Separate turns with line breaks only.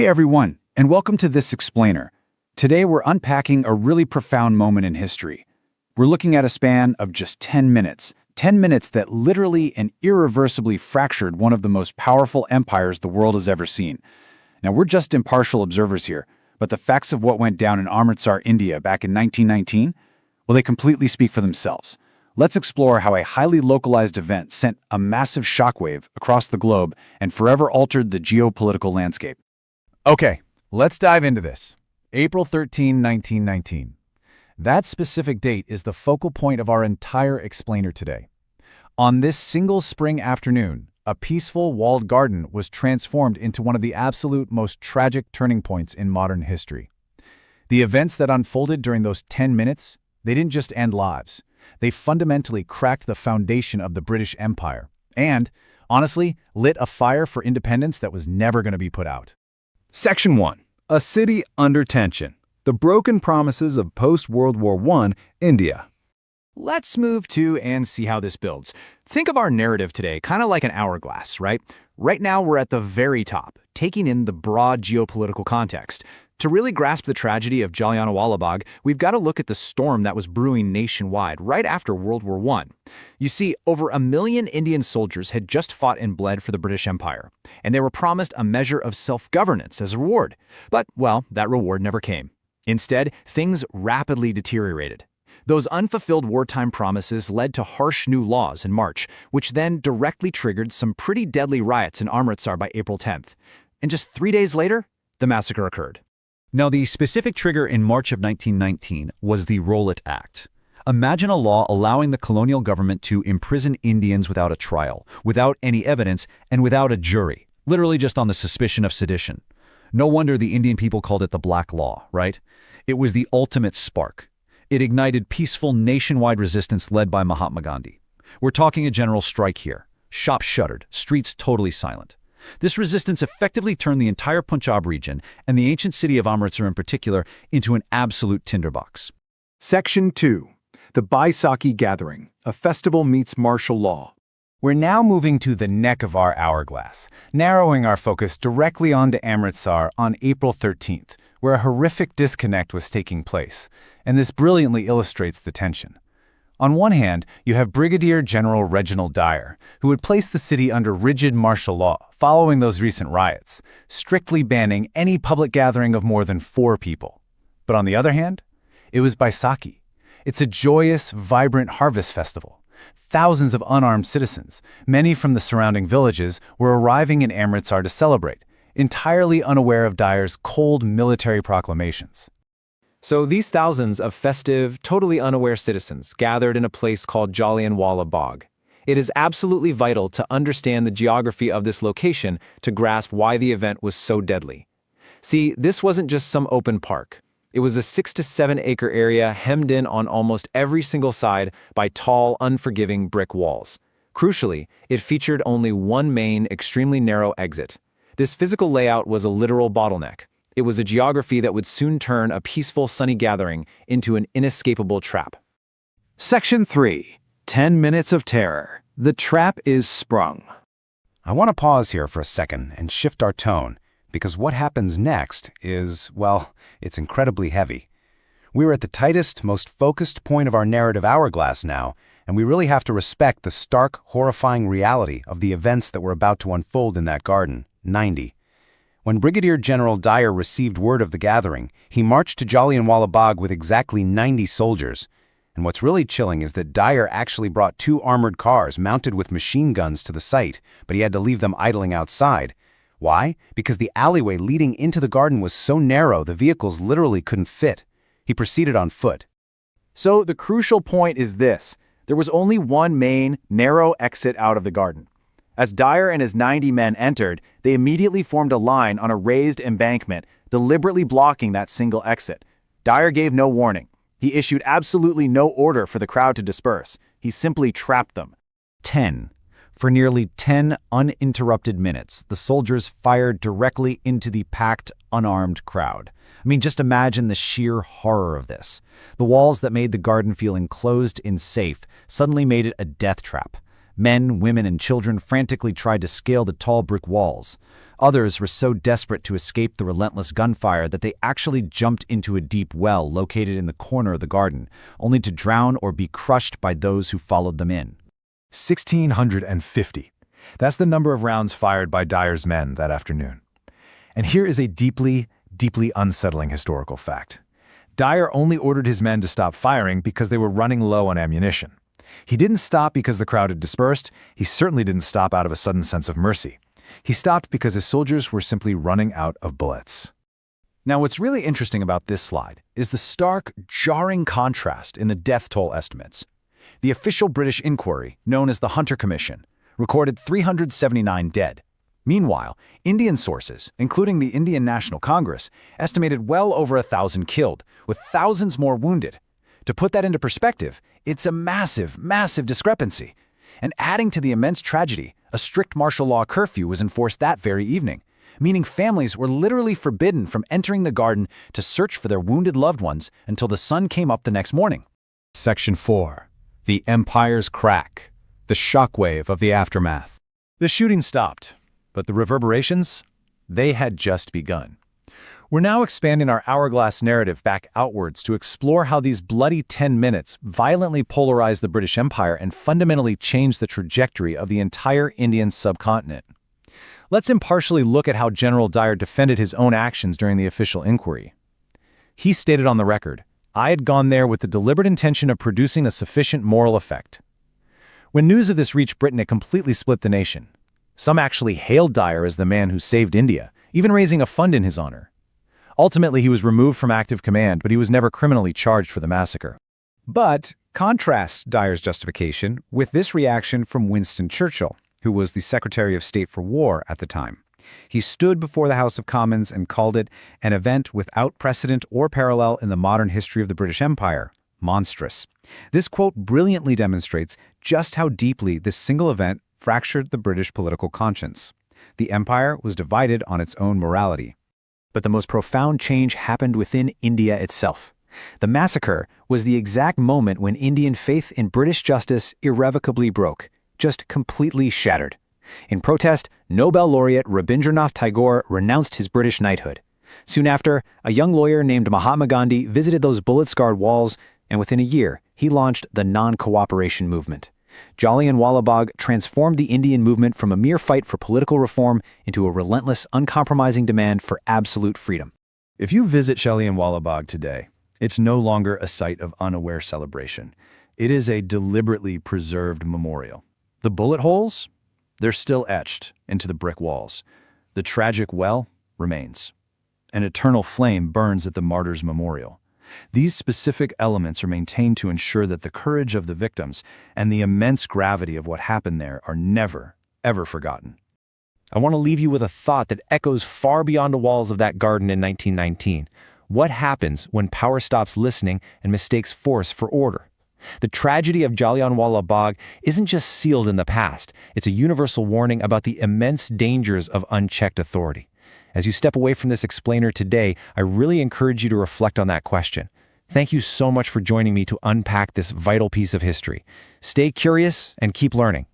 Hey everyone, and welcome to This Explainer. Today we're unpacking a really profound moment in history. We're looking at a span of just 10 minutes. 10 minutes that literally and irreversibly fractured one of the most powerful empires the world has ever seen. Now we're just impartial observers here, but the facts of what went down in Amritsar, India back in 1919, well, they completely speak for themselves. Let's explore how a highly localized event sent a massive shockwave across the globe and forever altered the geopolitical landscape.
Okay, let's dive into this. April 13, 1919. That specific date is the focal point of our entire explainer today. On this single spring afternoon, a peaceful walled garden was transformed into one of the absolute most tragic turning points in modern history. The events that unfolded during those 10 minutes, they didn't just end lives. They fundamentally cracked the foundation of the British Empire and, honestly, lit a fire for independence that was never going to be put out.
Section 1. A City Under Tension. The Broken Promises of Post-World War I India.
Let's move to and see how this builds. Think of our narrative today kind of like an hourglass, right? Right now we're at the very top, taking in the broad geopolitical context. To really grasp the tragedy of Jallianwala Bagh, we've got to look at the storm that was brewing nationwide right after World War I. You see, over 1 million Indian soldiers had just fought and bled for the British Empire, and they were promised a measure of self-governance as a reward. But, well, that reward never came. Instead, things rapidly deteriorated. Those unfulfilled wartime promises led to harsh new laws in March, which then directly triggered some pretty deadly riots in Amritsar by April 10th. And just 3 days later, the massacre occurred.
Now, the specific trigger in March of 1919 was the Rowlatt Act. Imagine a law allowing the colonial government to imprison Indians without a trial, without any evidence, and without a jury, literally just on the suspicion of sedition. No wonder the Indian people called it the Black Law, right? It was the ultimate spark. It ignited peaceful nationwide resistance led by Mahatma Gandhi. We're talking a general strike here. Shops shuttered, streets totally silent. This resistance effectively turned the entire Punjab region, and the ancient city of Amritsar in particular, into an absolute tinderbox.
Section 2. The Baisakhi Gathering. A Festival Meets Martial Law.
We're now moving to the neck of our hourglass, narrowing our focus directly onto Amritsar on April 13th, where a horrific disconnect was taking place, and this brilliantly illustrates the tension. On one hand, you have Brigadier General Reginald Dyer, who had placed the city under rigid martial law following those recent riots, strictly banning any public gathering of more than 4 people. But on the other hand, it was Baisakhi. It's a joyous, vibrant harvest festival. Thousands of unarmed citizens, many from the surrounding villages, were arriving in Amritsar to celebrate, entirely unaware of Dyer's cold military proclamations.
So these thousands of festive, totally unaware citizens gathered in a place called Jallianwala Bagh. It is absolutely vital to understand the geography of this location to grasp why the event was so deadly. See, this wasn't just some open park. It was a 6 to 7 acre area hemmed in on almost every single side by tall, unforgiving brick walls. Crucially, it featured only one main, extremely narrow exit. This physical layout was a literal bottleneck. It was a geography that would soon turn a peaceful, sunny gathering into an inescapable trap.
Section 3. 10 Minutes of Terror. The Trap is Sprung.
I want to pause here for a second and shift our tone, because what happens next is, well, it's incredibly heavy. We're at the tightest, most focused point of our narrative hourglass now, and we really have to respect the stark, horrifying reality of the events that were about to unfold in that garden, 90. When Brigadier General Dyer received word of the gathering, he marched to Jallianwala Bagh with exactly 90 soldiers. And what's really chilling is that Dyer actually brought 2 armored cars mounted with machine guns to the site, but he had to leave them idling outside. Why? Because the alleyway leading into the garden was so narrow the vehicles literally couldn't fit. He proceeded on foot.
So the crucial point is this. There was only one main, narrow exit out of the garden. As Dyer and his 90 men entered, they immediately formed a line on a raised embankment, deliberately blocking that single exit. Dyer gave no warning. He issued absolutely no order for the crowd to disperse. He simply trapped them.
10. For nearly 10 uninterrupted minutes, the soldiers fired directly into the packed, unarmed crowd. I mean, just imagine the sheer horror of this. The walls that made the garden feel enclosed and safe suddenly made it a death trap. Men, women, and children frantically tried to scale the tall brick walls. Others were so desperate to escape the relentless gunfire that they actually jumped into a deep well located in the corner of the garden, only to drown or be crushed by those who followed them in.
1,650. That's the number of rounds fired by Dyer's men that afternoon. And here is a deeply, deeply unsettling historical fact. Dyer only ordered his men to stop firing because they were running low on ammunition. He didn't stop because the crowd had dispersed. He certainly didn't stop out of a sudden sense of mercy. He stopped because his soldiers were simply running out of bullets. Now, what's really interesting about this slide is the stark, jarring contrast in the death toll estimates. The official British inquiry, known as the Hunter Commission, recorded 379 dead. Meanwhile, Indian sources, including the Indian National Congress, estimated well over 1,000 killed, with thousands more wounded. To put that into perspective, it's a massive, massive discrepancy. And adding to the immense tragedy, a strict martial law curfew was enforced that very evening, meaning families were literally forbidden from entering the garden to search for their wounded loved ones until the sun came up the next morning.
Section 4. The Empire's Crack. The shockwave of the aftermath.
The shooting stopped, but the reverberations, they had just begun. We're now expanding our hourglass narrative back outwards to explore how these bloody 10 minutes violently polarized the British Empire and fundamentally changed the trajectory of the entire Indian subcontinent. Let's impartially look at how General Dyer defended his own actions during the official inquiry. He stated on the record, "I had gone there with the deliberate intention of producing a sufficient moral effect." When news of this reached Britain, it completely split the nation. Some actually hailed Dyer as the man who saved India, even raising a fund in his honor. Ultimately, he was removed from active command, but he was never criminally charged for the massacre. But contrast Dyer's justification with this reaction from Winston Churchill, who was the Secretary of State for War at the time. He stood before the House of Commons and called it an event without precedent or parallel in the modern history of the British Empire. Monstrous. This quote brilliantly demonstrates just how deeply this single event fractured the British political conscience. The empire was divided on its own morality. But the most profound change happened within India itself. The massacre was the exact moment when Indian faith in British justice irrevocably broke, just completely shattered. In protest, Nobel laureate Rabindranath Tagore renounced his British knighthood. Soon after, a young lawyer named Mahatma Gandhi visited those bullet-scarred walls, and within a year, he launched the non-cooperation movement. Jallianwala Bagh transformed the Indian movement from a mere fight for political reform into a relentless, uncompromising demand for absolute freedom. If you visit Jallianwala Bagh today, it's no longer a site of unaware celebration. It is a deliberately preserved memorial. The bullet holes? They're still etched into the brick walls. The tragic well remains. An eternal flame burns at the martyrs' memorial. These specific elements are maintained to ensure that the courage of the victims and the immense gravity of what happened there are never, ever forgotten. I want to leave you with a thought that echoes far beyond the walls of that garden in 1919. What happens when power stops listening and mistakes force for order? The tragedy of Jallianwala Bagh isn't just sealed in the past. It's a universal warning about the immense dangers of unchecked authority. As you step away from this explainer today, I really encourage you to reflect on that question. Thank you so much for joining me to unpack this vital piece of history. Stay curious and keep learning.